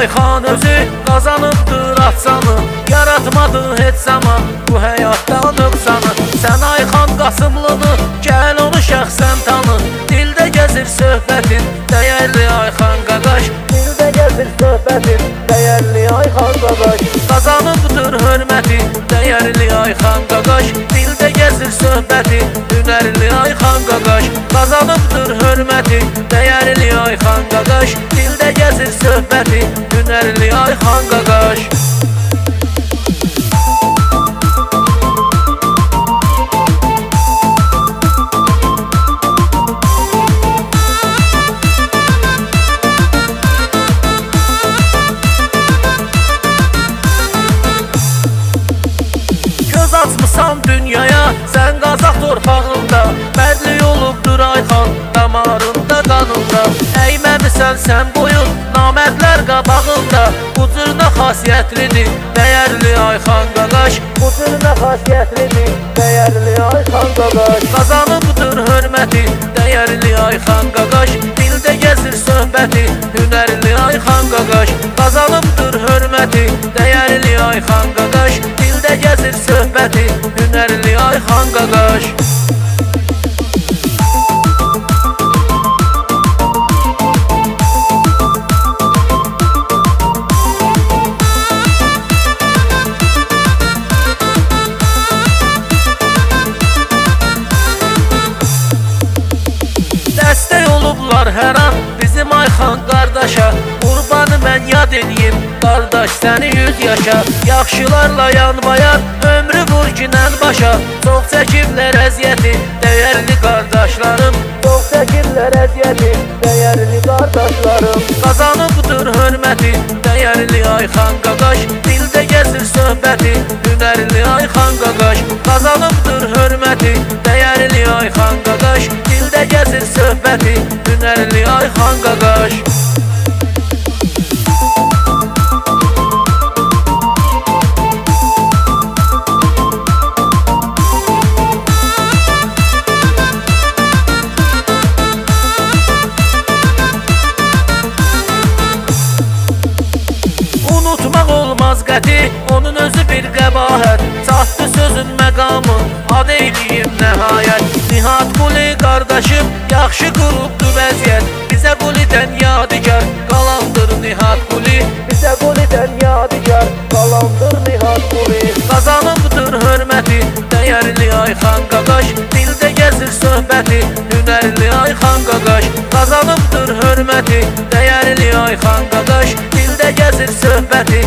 Ayxan özü qazanıbdır atsanı, yaratmadı heç zaman bu həyatda nöqsanı. Sən Ayxan Qasımlını, gəl onu şəxsən tanı. Dildə gəzir söhbətin, dəyərli Ayxan qaqaş. Dildə gəzir söhbətin, dəyərli Ayxan qaqaş. Qazanıbdır hörməti, dəyərli Ayxan qaqaş. Dildə gəzir söhbəti, hünərli Ayxan qaqaş. Qazanıbdır hörməti, dəyərli Ayxan qaqaş. Dildə gəzir söhbəti, hünərli Ayxan qaqaş. Göz açmısan dünyaya, sən Qazaq torpağında. Bərdli olubdur Ayxan, damarında, qanında. Əyməmisən sən boyun, namərdlər qabağında. Bu cür nə xasiyyətlidir, dəyərli Ayxan qaqaş. Bu cür nə xasiyyətlidir, dəyərli Ayxan qaqaş. Qazanıbdır hörməti, dəyərli Ayxan qaqaş. Dildə gəzir söhbəti, hünərli Ayxan qaqaş. Qazanıbdır hörməti, dəyərli Ayxan qaqaş. Dildə gəzir söhbəti, hünərli Ayxan qaqaş. Dəstək olublar hər an bizim Ayxan qardaşa. Qurbanı mən yad edeyim, qardaş səni 100 yaşa. Yaxşılarla yanbayan, ömrü vur kinən başa. Çox çəkiblər əziyyəti, dəyərli qardaşlarım. Çox çəkiblər əziyyəti, dəyərli qardaşlarım. Qazanıbdır hörməti, dəyərli Ayxan qaqaş. Dildə gəzir söhbəti, hünərli Ayxan qaqaş. Qazanıbdır hörməti, dəyərli Ayxan qaqaş. Dildə gəzir söhbəti, hünərli Ayxan qaqaş. Unutmaq olmaz qəti, onun özü bir qəbahət. Çatdı sözün məqamı, ad eyliyim nəhayət. Nihat Quli qardaşım, yaxşı qurubdur vəziyyət. Bizə Qulidən yadigar, qalandır Nihat Quli. Bizə Qulidən yadigar, qalandır Nihat Quli. Qazanıbdır hörməti, dəyərli Ayxan qaqaş. Dildə gəzir söhbəti, hünərli Ayxan qaqaş. Qazanıbdır hörməti, dəyərli Ayxan qaqaş. Dildə gəzir söhbəti,